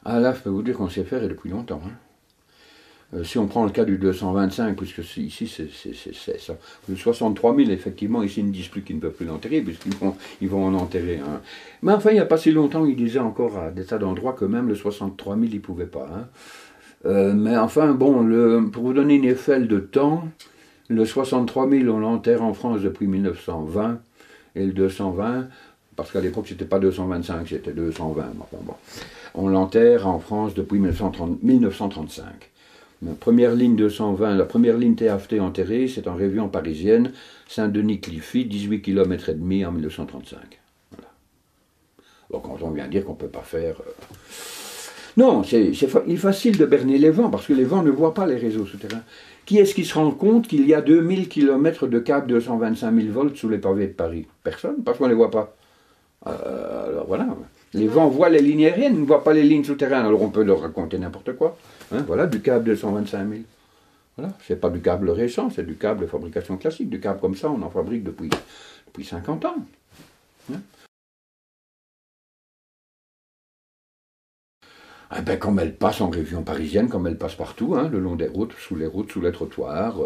Ah là, je peux vous dire qu'on sait faire et depuis longtemps. Hein. Si on prend le cas du 225, puisque ici c'est ça. Le 63 000, effectivement, ici ils ne disent plus qu'ils ne peuvent plus l'enterrer, puisqu'ils vont en enterrer un. Mais enfin, il n'y a pas si longtemps, ils disaient encore à des tas d'endroits que même le 63 000, ils ne pouvaient pas. Hein. Mais enfin, bon, pour vous donner une échelle de temps, le 63 000, on l'enterre en France depuis 1920, et le 220, parce qu'à l'époque, c'était pas 225, c'était 220. Enfin, bon. On l'enterre en France depuis 1935. La première ligne 220, la première ligne TAFT enterrée, c'est en région parisienne, Saint-Denis-Cliffy, 18 km et demi en 1935. Voilà. Bon, quand on vient dire qu'on ne peut pas faire... Non, il est facile de berner les vents, parce que les vents ne voient pas les réseaux souterrains. Qui est-ce qui se rend compte qu'il y a 2000 km de câbles 225 000 volts sous les pavés de Paris? Personne, parce qu'on ne les voit pas. Alors voilà. Les vents voient les lignes aériennes, ne voient pas les lignes souterraines, alors on peut leur raconter n'importe quoi. Hein, voilà, du câble 225 000. Voilà, c'est pas du câble récent, c'est du câble de fabrication classique. Du câble comme ça, on en fabrique depuis 50 ans. Hein. Eh ben, comme elle passe en région parisienne, comme elle passe partout, hein, le long des routes, sous les trottoirs,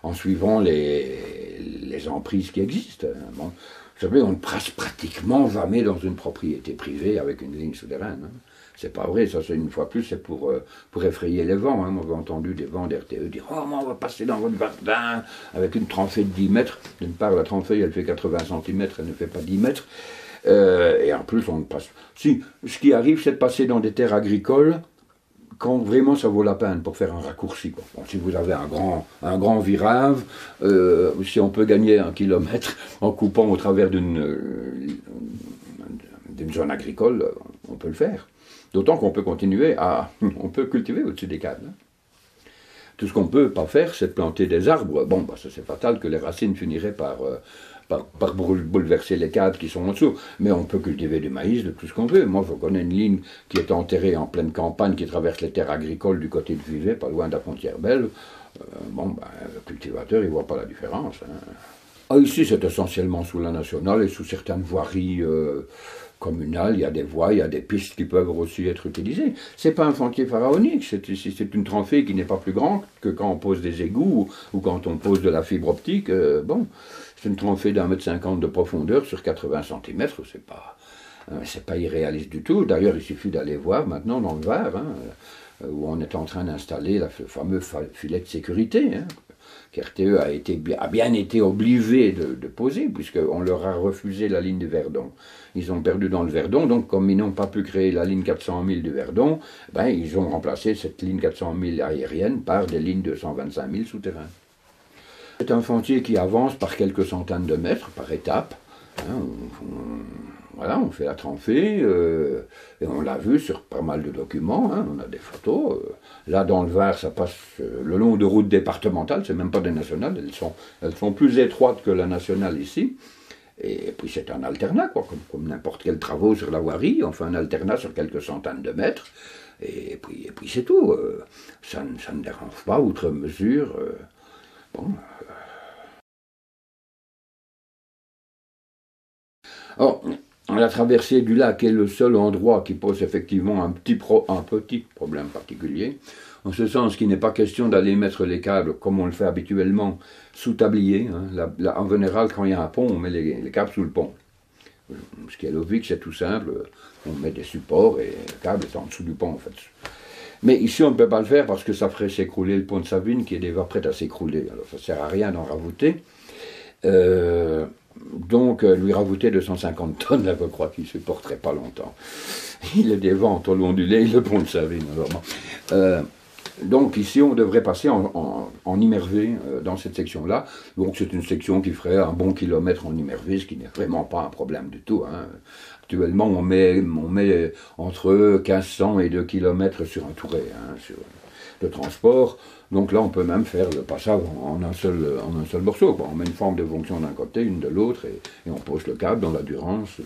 en suivant les emprises qui existent. Hein. Bon, vous savez, on passe pratiquement jamais dans une propriété privée avec une ligne souterraine. Hein. C'est pas vrai, ça c'est une fois plus, c'est pour effrayer les vents. Hein. Moi j'ai entendu des vents d'RTE dire « Oh, moi, on va passer dans votre jardin avec une tranchée de 10 mètres. » D'une part, la tranchée, elle fait 80 cm, elle ne fait pas 10 mètres. Et en plus, on passe. Si, ce qui arrive, c'est de passer dans des terres agricoles quand vraiment ça vaut la peine pour faire un raccourci. Quoi. Bon, si vous avez un grand virage, si on peut gagner 1 kilomètre en coupant au travers d'une zone agricole, on peut le faire. D'autant qu'on peut continuer on peut cultiver au-dessus des câbles. Hein. Tout ce qu'on ne peut pas faire, c'est de planter des arbres. Bon, bah, ça c'est fatal que les racines finiraient par bouleverser les cadres qui sont en dessous. Mais on peut cultiver du maïs, de tout ce qu'on veut. Moi, je connais une ligne qui est enterrée en pleine campagne, qui traverse les terres agricoles du côté de Vevey, pas loin de la frontière belge. Le cultivateur, il ne voit pas la différence. Hein. Ah, ici, c'est essentiellement sous la nationale et sous certaines voiries communales. Il y a des voies, il y a des pistes qui peuvent aussi être utilisées. C'est pas un chantier pharaonique, c'est une tranchée qui n'est pas plus grande que quand on pose des égouts ou quand on pose de la fibre optique. C'est une tranchée d'1,50 m de profondeur sur 80 cm, c'est pas irréaliste du tout. D'ailleurs, il suffit d'aller voir maintenant dans le Var, hein, où on est en train d'installer le fameux filet de sécurité, hein, qu'RTE a bien été obligé de poser, puisqu'on leur a refusé la ligne du Verdon. Ils ont perdu dans le Verdon, donc comme ils n'ont pas pu créer la ligne 400 000 du Verdon, ils ont remplacé cette ligne 400 000 aérienne par des lignes 225 000 souterraines. C'est un chantier qui avance par quelques centaines de mètres, par étapes. Hein, on fait la tranchée, et on l'a vu sur pas mal de documents, hein, on a des photos. Là, dans le Var, ça passe le long de routes départementales, c'est même pas des nationales, elles sont plus étroites que la nationale ici. Et puis c'est un alternat, quoi, comme n'importe quel travaux sur la voirie, on fait un alternat sur quelques centaines de mètres, et puis c'est tout. Ça ne dérange pas, outre mesure. Or, la traversée du lac est le seul endroit qui pose effectivement un petit problème particulier, en ce sens qu'il n'est pas question d'aller mettre les câbles comme on le fait habituellement sous tablier. Hein. En général, quand il y a un pont, on met les câbles sous le pont. Ce qui est logique, c'est tout simple, on met des supports et le câble est en dessous du pont en fait. Mais ici, on ne peut pas le faire parce que ça ferait s'écrouler le pont de Savine qui est déjà prêt à s'écrouler. Alors ça ne sert à rien d'en rajouter. Donc, lui rajouter 250 tonnes, là, je crois qu'il ne supporterait pas longtemps. Il a des vents au long du lait, le pont de Savine. Donc ici, on devrait passer en immervé dans cette section-là. Donc c'est une section qui ferait un bon kilomètre en immervé, ce qui n'est vraiment pas un problème du tout. Hein. Actuellement, on met entre 1500 et 2 km sur un touret, hein, sur le transport. Donc là, on peut même faire le passage en un seul morceau. Quoi. On met une forme de fonction d'un côté, une de l'autre, et on pose le câble dans la durance,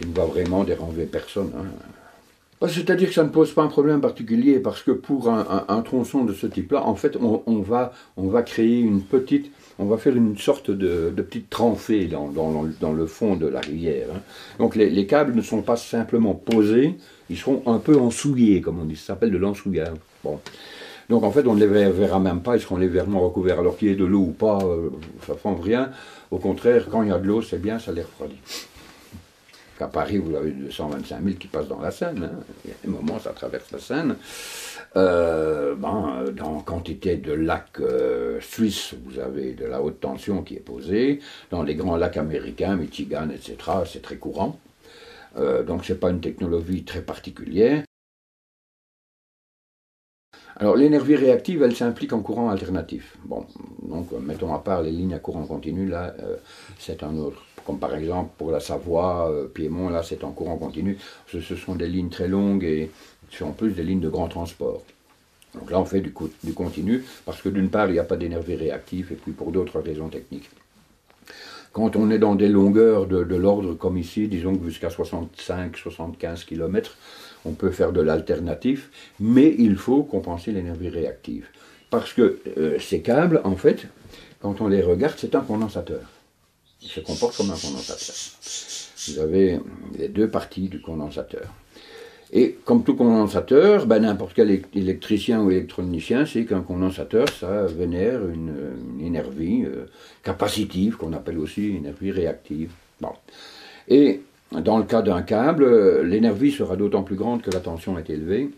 qui ne va vraiment déranger personne. Hein. C'est-à-dire que ça ne pose pas un problème particulier, parce que pour un tronçon de ce type-là, en fait, on va créer une petite on va faire une sorte de petite tranchée dans le fond de la rivière. Hein. Donc les câbles ne sont pas simplement posés, ils seront un peu ensouillés, comme on dit, ça s'appelle de l'ensouillage. Bon. Donc en fait, on ne les verra même pas, ils seront légèrement recouverts. Alors qu'il y ait de l'eau ou pas, ça ne change rien. Au contraire, quand il y a de l'eau, c'est bien, ça les refroidit. À Paris, vous avez 225 000 qui passent dans la Seine. Hein. Il y a des moments, ça traverse la Seine. Dans quantité de lacs suisses, vous avez de la haute tension qui est posée. Dans les grands lacs américains, Michigan, etc., c'est très courant. Donc ce n'est pas une technologie très particulière. Alors l'énergie réactive, elle s'implique en courant alternatif. Bon, donc mettons à part les lignes à courant continu, là c'est un autre. Comme par exemple pour la Savoie, Piémont, là c'est en courant continu. Ce sont des lignes très longues et en plus des lignes de grand transport. Donc là on fait du continu parce que d'une part il n'y a pas d'énergie réactive et puis pour d'autres raisons techniques. Quand on est dans des longueurs de l'ordre comme ici, disons que jusqu'à 65-75 km, on peut faire de l'alternatif, mais il faut compenser l'énergie réactive. Parce que ces câbles, en fait, quand on les regarde, c'est un condensateur. Il se comporte comme un condensateur. Vous avez les deux parties du condensateur. Et comme tout condensateur, n'importe quel électricien ou électronicien sait qu'un condensateur, ça vénère une énergie capacitive, qu'on appelle aussi énergie réactive. Bon. Et dans le cas d'un câble, l'énergie sera d'autant plus grande que la tension est élevée.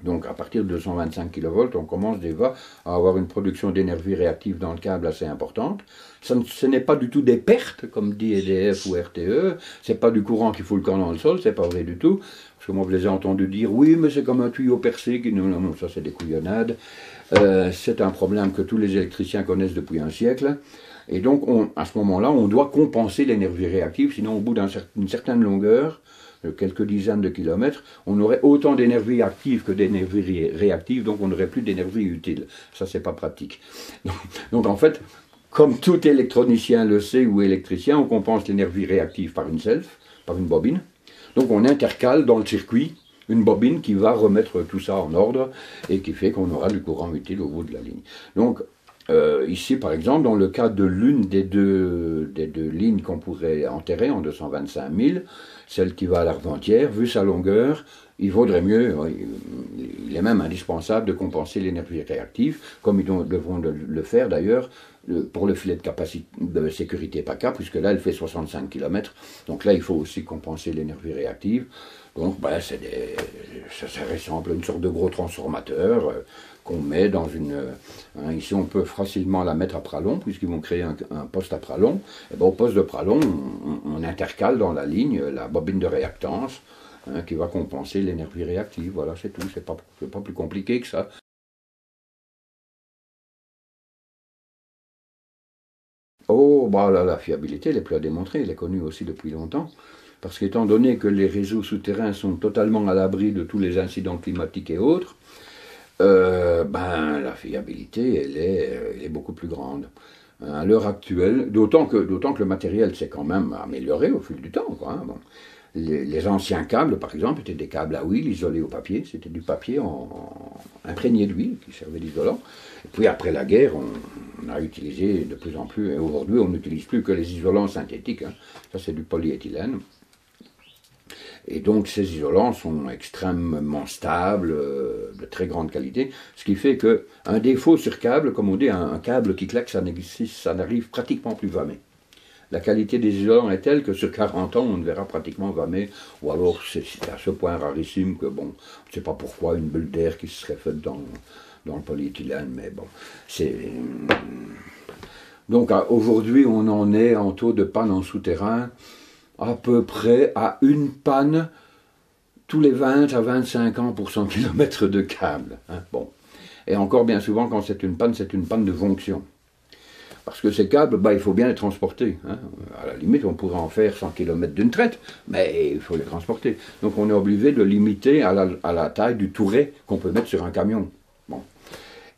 Donc à partir de 225 kV, on commence déjà à avoir une production d'énergie réactive dans le câble assez importante. Ce n'est pas du tout des pertes, comme dit EDF ou RTE, c'est pas du courant qui fout le camp dans le sol, c'est pas vrai du tout. Parce que moi je les ai entendus dire, oui mais c'est comme un tuyau percé, non, ça c'est des couillonnades. C'est un problème que tous les électriciens connaissent depuis un siècle. Et donc à ce moment-là, on doit compenser l'énergie réactive, sinon au bout d'une certaine longueur, quelques dizaines de kilomètres, on aurait autant d'énergie active que d'énergie réactive, donc on n'aurait plus d'énergie utile. Ça, c'est pas pratique. Donc en fait, comme tout électronicien le sait ou électricien, on compense l'énergie réactive par une self, par une bobine. Donc on intercale dans le circuit une bobine qui va remettre tout ça en ordre et qui fait qu'on aura du courant utile au bout de la ligne. Donc ici, par exemple, dans le cas de l'une des deux lignes qu'on pourrait enterrer en 225 000, celle qui va à l'Argentière, vu sa longueur, il vaudrait mieux, il est même indispensable de compenser l'énergie réactive, comme ils devront le faire d'ailleurs pour le filet de sécurité PACA, puisque là, elle fait 65 km. Donc là, il faut aussi compenser l'énergie réactive. Donc, ça ressemble à une sorte de gros transformateur qu'on met dans une... ici, on peut facilement la mettre à pralon, puisqu'ils vont créer un poste à pralon. Et au poste de pralon, on intercale dans la ligne la bobine de réactance qui va compenser l'énergie réactive. Voilà, c'est tout. C'est pas plus compliqué que ça. Oh, la fiabilité, elle n'est plus à démontrer. Elle est connue aussi depuis longtemps. Parce qu'étant donné que les réseaux souterrains sont totalement à l'abri de tous les incidents climatiques et autres, la fiabilité, elle est beaucoup plus grande. À l'heure actuelle, d'autant que le matériel s'est quand même amélioré au fil du temps. Quoi, hein, bon. Les anciens câbles, par exemple, étaient des câbles à huile isolés au papier. C'était du papier imprégné d'huile qui servait d'isolant. Et puis après la guerre, on a utilisé de plus en plus, et aujourd'hui on n'utilise plus que les isolants synthétiques. Hein. Ça c'est du polyéthylène. Et donc ces isolants sont extrêmement stables, de très grande qualité, ce qui fait qu'un défaut sur câble, comme on dit, un câble qui claque, ça n'arrive pratiquement plus jamais. La qualité des isolants est telle que sur 40 ans, on ne verra pratiquement jamais, ou alors c'est à ce point rarissime que, bon, on ne sait pas pourquoi, une bulle d'air qui se serait faite dans le polyéthylène, mais bon, c'est... Donc aujourd'hui, on en est en taux de panne en souterrain, à peu près à une panne tous les 20 à 25 ans pour 100 km de câble. Hein, bon. Et encore bien souvent, quand c'est une panne de jonction. Parce que ces câbles, il faut bien les transporter. Hein. À la limite, on pourrait en faire 100 km d'une traite, mais il faut les transporter. Donc on est obligé de limiter à la taille du touret qu'on peut mettre sur un camion. Bon.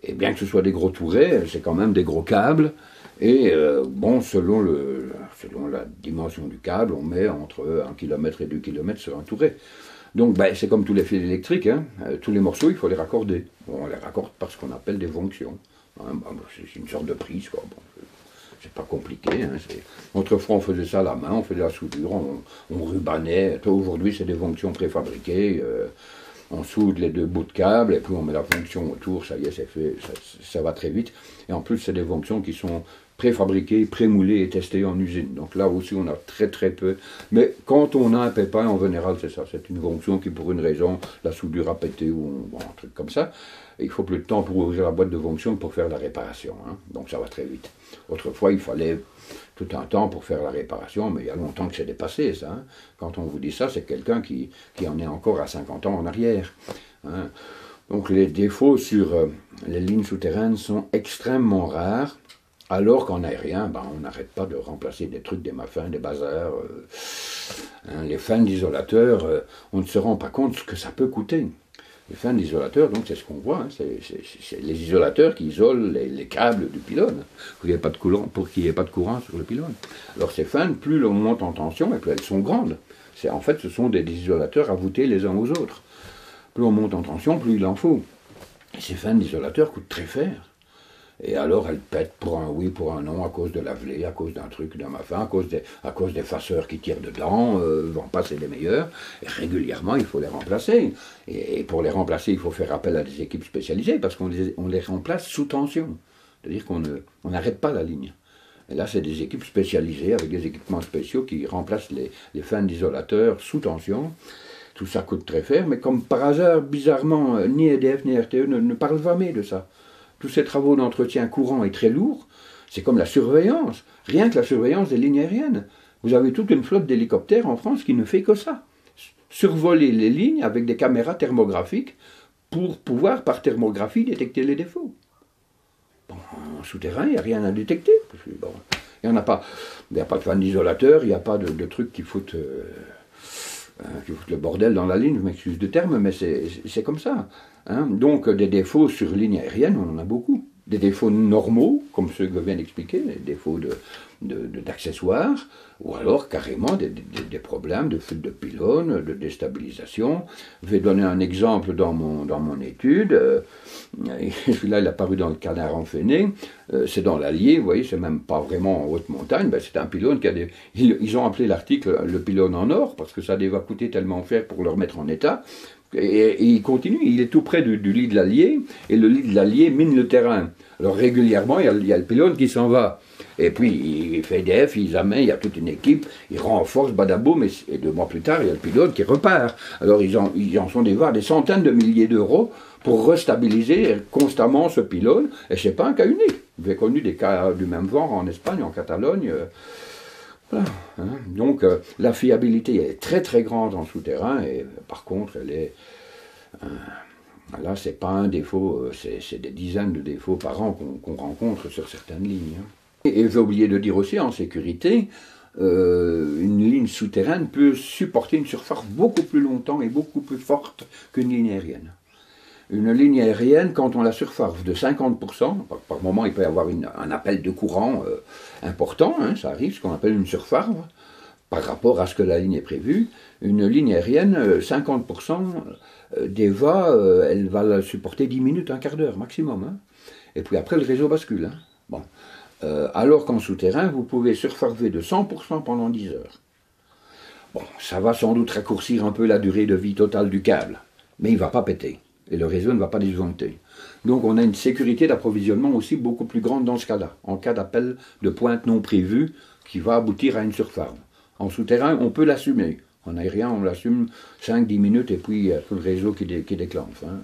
Et bien que ce soit des gros tourets, c'est quand même des gros câbles. Et selon la dimension du câble, on met entre 1 km et 2 km sur un touret. Donc c'est comme tous les fils électriques, hein. Tous les morceaux, il faut les raccorder. Bon, on les raccorde par ce qu'on appelle des jonctions. Hein, c'est une sorte de prise, quoi. Bon, c'est pas compliqué. Hein, autrefois, on faisait ça à la main, on faisait la soudure, on rubanait. Aujourd'hui, c'est des fonctions préfabriquées. On soude les deux bouts de câble et puis on met la fonction autour, ça y est, c'est fait, ça va très vite. Et en plus, c'est des fonctions qui sont préfabriquées, prémoulées et testées en usine. Donc là aussi, on a très très peu. Mais quand on a un pépin, en général, c'est ça. C'est une fonction qui, pour une raison, la soudure a pété ou bon, un truc comme ça. Et il faut plus de temps pour ouvrir la boîte de fonction pour faire la réparation. Hein. Donc ça va très vite. Autrefois, il fallait tout un temps pour faire la réparation, mais il y a longtemps que c'est dépassé, ça. Hein. Quand on vous dit ça, c'est quelqu'un qui en est encore à 50 ans en arrière. Hein. Donc les défauts sur les lignes souterraines sont extrêmement rares, alors qu'en aérien, on n'arrête pas de remplacer des trucs, des muffins, des bazars. Hein, les fans d'isolateurs, on ne se rend pas compte ce que ça peut coûter. Les fans d'isolateurs, donc c'est ce qu'on voit, hein, c'est les isolateurs qui isolent les câbles du pylône, pour qu'il n'y ait pas de courant sur le pylône. Alors ces fans, plus on monte en tension, et plus elles sont grandes. En fait, ce sont des isolateurs à voûter les uns aux autres. Plus on monte en tension, plus il en faut. Et ces fans d'isolateurs coûtent très cher. Et alors elles pètent pour un oui, pour un non, à cause de l'avelé, à cause d'un truc, d'un muffin, à cause des fasseurs qui tirent dedans, vont passer les meilleurs. Et régulièrement, il faut les remplacer. Et pour les remplacer, il faut faire appel à des équipes spécialisées, parce qu'on les remplace sous tension. C'est-à-dire qu'on n'arrête pas la ligne. Et là, c'est des équipes spécialisées, avec des équipements spéciaux, qui remplacent les fans d'isolateurs sous tension. Tout ça coûte très cher, mais comme par hasard, bizarrement, ni EDF ni RTE ne parlent jamais de ça. Tous ces travaux d'entretien courant et très lourds, c'est comme la surveillance. Rien que la surveillance des lignes aériennes. Vous avez toute une flotte d'hélicoptères en France qui ne fait que ça. Survoler les lignes avec des caméras thermographiques pour pouvoir, par thermographie, détecter les défauts. Bon, en souterrain, il n'y a rien à détecter. Bon, il n'y a pas de fan d'isolateur, il n'y a pas de trucs qui foutent le bordel dans la ligne, je m'excuse du terme, mais c'est comme ça. Hein. Donc des défauts sur ligne aérienne, on en a beaucoup. Des défauts normaux, comme ceux que je viens d'expliquer, des défauts d'accessoires, ou alors carrément des problèmes de fuite de pylône, de déstabilisation. Je vais donner un exemple dans mon étude. Celui-là, il a paru dans le Canard enchaîné. C'est dans l'Allier, vous voyez, c'est même pas vraiment en haute montagne. C'est un pylône qui a des... Ils ont appelé l'article le pylône en or, parce que ça va coûter tellement cher pour le remettre en état. Et il continue, il est tout près du lit de l'Allier, et le lit de l'Allier mine le terrain. Alors régulièrement, il y a le pylône qui s'en va. Et puis, il fait EDF, ils amènent, il y a toute une équipe, ils renforcent Badaboum, et 2 mois plus tard, il y a le pylône qui repart. Alors ils en sont des centaines de milliers d'euros pour restabiliser constamment ce pylône, et c'est pas un cas unique. J'ai connu des cas du même genre en Espagne, en Catalogne. Voilà, hein. Donc la fiabilité est très très grande en souterrain, et par contre elle est... là c'est pas un défaut, c'est des dizaines de défauts par an qu'on rencontre sur certaines lignes. Hein. Et j'ai oublié de dire aussi, en sécurité, une ligne souterraine peut supporter une surface beaucoup plus longtemps et beaucoup plus forte qu'une ligne aérienne. Une ligne aérienne, quand on la surfarge de 50%, par moment il peut y avoir un appel de courant important, hein, ça arrive, ce qu'on appelle une surfarge, par rapport à ce que la ligne est prévue. Une ligne aérienne, 50% elle va la supporter 10 minutes, un quart d'heure maximum. Hein. Et puis après, le réseau bascule. Hein. Bon. Alors qu'en souterrain, vous pouvez surfarger de 100% pendant 10 heures. Bon, ça va sans doute raccourcir un peu la durée de vie totale du câble, mais il ne va pas péter. Et le réseau ne va pas disjoncter. Donc on a une sécurité d'approvisionnement aussi beaucoup plus grande dans ce cas-là, en cas d'appel de pointe non prévue qui va aboutir à une surfarge. En souterrain, on peut l'assumer. En aérien, on l'assume 5-10 minutes et puis il y a tout le réseau qui déclenche. Hein.